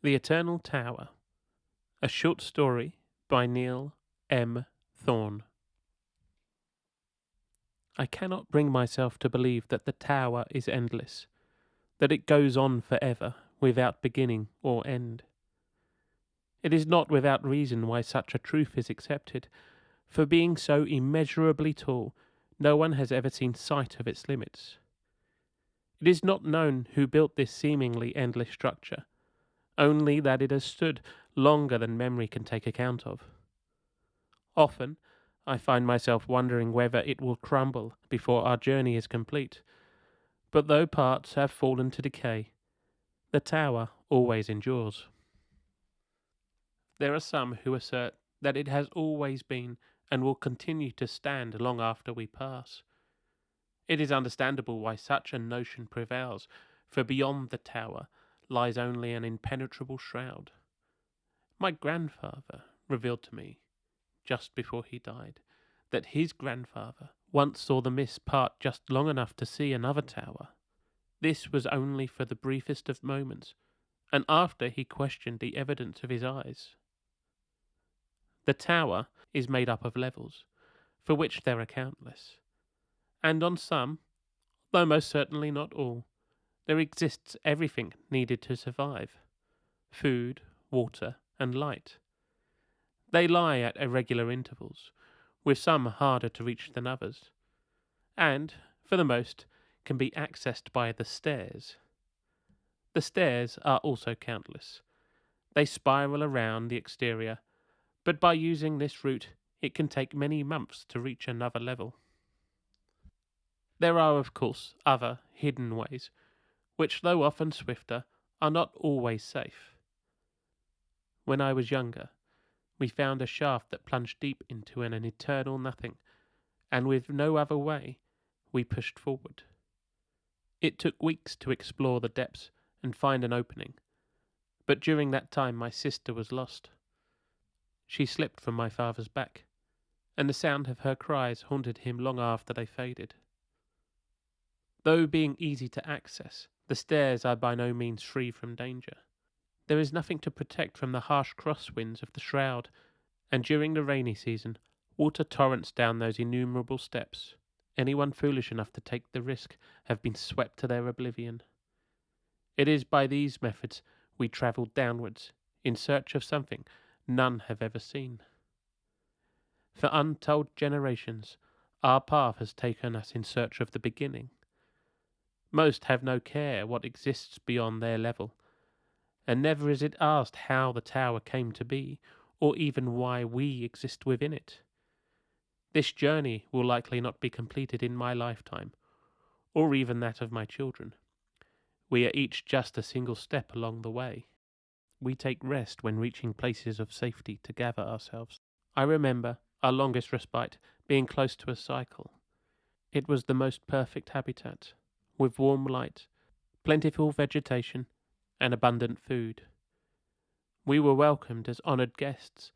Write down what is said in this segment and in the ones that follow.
The Eternal Tower, a short story by Neil M. Thorne. I cannot bring myself to believe that the tower is endless, that it goes on forever, without beginning or end. It is not without reason why such a truth is accepted, for being so immeasurably tall, no one has ever seen sight of its limits. It is not known who built this seemingly endless structure, only that it has stood longer than memory can take account of. Often, I find myself wondering whether it will crumble before our journey is complete, but though parts have fallen to decay, the tower always endures. There are some who assert that it has always been and will continue to stand long after we pass. It is understandable why such a notion prevails, for beyond the tower lies only an impenetrable shroud. My grandfather revealed to me, just before he died, that his grandfather once saw the mist part just long enough to see another tower. This was only for the briefest of moments, and after he questioned the evidence of his eyes. The tower is made up of levels, for which there are countless, and on some, though most certainly not all, there exists everything needed to survive: food, water, and light. They lie at irregular intervals, with some harder to reach than others, and, for the most, can be accessed by the stairs. The stairs are also countless. They spiral around the exterior, but by using this route it can take many months to reach another level. There are, of course, other hidden ways, which, though often swifter, are not always safe. When I was younger, we found a shaft that plunged deep into an eternal nothing, and with no other way, we pushed forward. It took weeks to explore the depths and find an opening, but during that time my sister was lost. She slipped from my father's back, and the sound of her cries haunted him long after they faded. Though being easy to access, the stairs are by no means free from danger. There is nothing to protect from the harsh crosswinds of the shroud, and during the rainy season, water torrents down those innumerable steps. Anyone foolish enough to take the risk have been swept to their oblivion. It is by these methods we travel downwards, in search of something none have ever seen. For untold generations, our path has taken us in search of the beginning. Most have no care what exists beyond their level, and never is it asked how the tower came to be, or even why we exist within it. This journey will likely not be completed in my lifetime, or even that of my children. We are each just a single step along the way. We take rest when reaching places of safety to gather ourselves. I remember our longest respite being close to a cycle. It was the most perfect habitat, with warm light, plentiful vegetation, and abundant food. We were welcomed as honoured guests,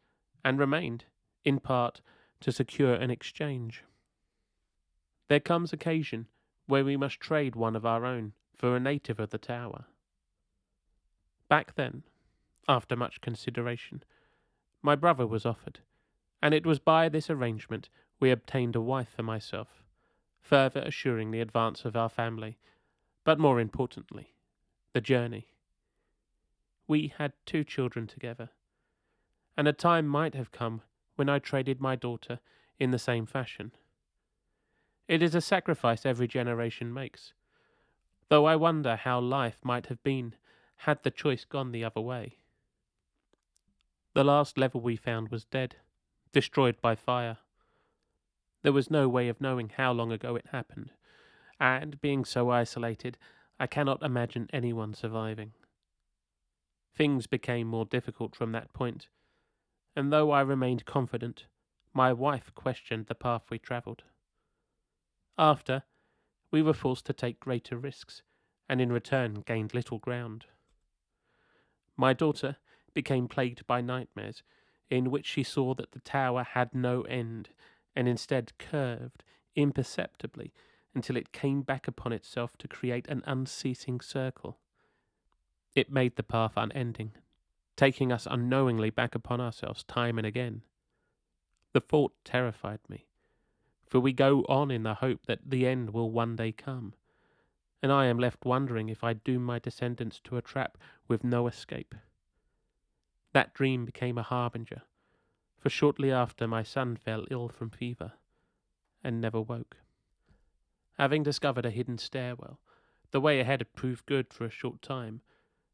and remained, in part, to secure an exchange. There comes occasion where we must trade one of our own for a native of the tower. Back then, after much consideration, my brother was offered, and it was by this arrangement we obtained a wife for myself, further assuring the advance of our family, but more importantly, the journey. We had 2 children together, and a time might have come when I traded my daughter in the same fashion. It is a sacrifice every generation makes, though I wonder how life might have been had the choice gone the other way. The last level we found was dead, destroyed by fire. There was no way of knowing how long ago it happened, and being so isolated, I cannot imagine anyone surviving. Things became more difficult from that point, and though I remained confident, my wife questioned the path we travelled. After, we were forced to take greater risks, and in return gained little ground. My daughter became plagued by nightmares, in which she saw that the tower had no end, and instead curved imperceptibly until it came back upon itself to create an unceasing circle. It made the path unending, taking us unknowingly back upon ourselves time and again. The thought terrified me, for we go on in the hope that the end will one day come, and I am left wondering if I doom my descendants to a trap with no escape. That dream became a harbinger, for shortly after my son fell ill from fever, and never woke. Having discovered a hidden stairwell, the way ahead had proved good for a short time,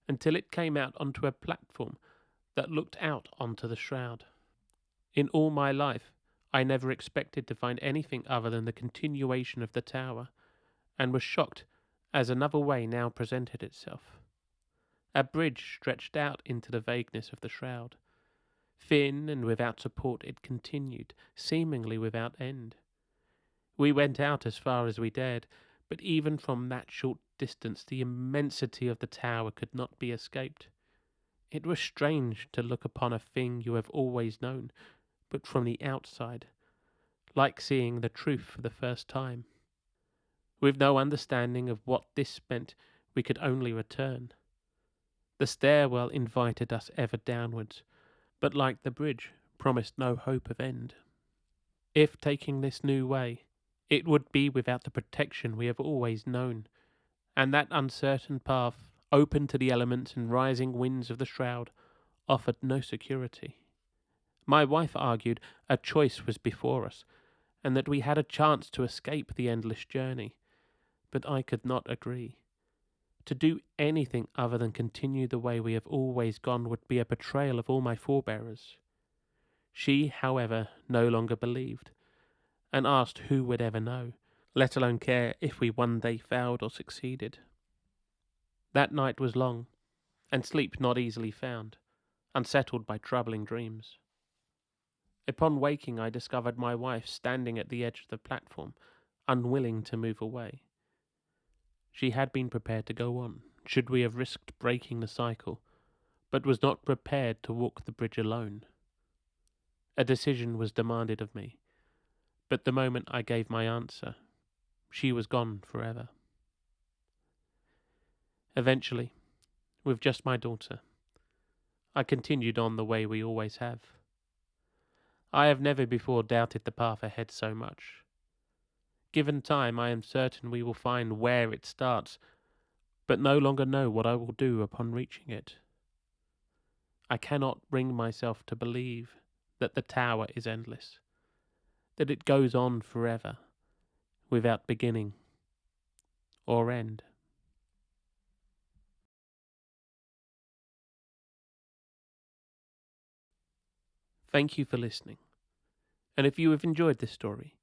until it came out onto a platform that looked out onto the shroud. In all my life, I never expected to find anything other than the continuation of the tower, and was shocked as another way now presented itself. A bridge stretched out into the vagueness of the shroud. Thin and without support it continued, seemingly without end. We went out as far as we dared, but even from that short distance the immensity of the tower could not be escaped. It was strange to look upon a thing you have always known, but from the outside, like seeing the truth for the first time. With no understanding of what this meant, we could only return. The stairwell invited us ever downwards, but like the bridge, promised no hope of end. If taking this new way, it would be without the protection we have always known, and that uncertain path, open to the elements and rising winds of the shroud, offered no security. My wife argued a choice was before us, and that we had a chance to escape the endless journey, but I could not agree. To do anything other than continue the way we have always gone would be a betrayal of all my forebearers. She, however, no longer believed, and asked who would ever know, let alone care if we one day failed or succeeded. That night was long, and sleep not easily found, unsettled by troubling dreams. Upon waking I discovered my wife standing at the edge of the platform, unwilling to move away. She had been prepared to go on, should we have risked breaking the cycle, but was not prepared to walk the bridge alone. A decision was demanded of me, but the moment I gave my answer, she was gone forever. Eventually, with just my daughter, I continued on the way we always have. I have never before doubted the path ahead so much. Given time, I am certain we will find where it starts, but no longer know what I will do upon reaching it. I cannot bring myself to believe that the tower is endless, that it goes on forever, without beginning or end. Thank you for listening, and if you have enjoyed this story,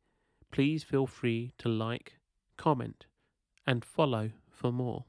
please feel free to like, comment, and follow for more.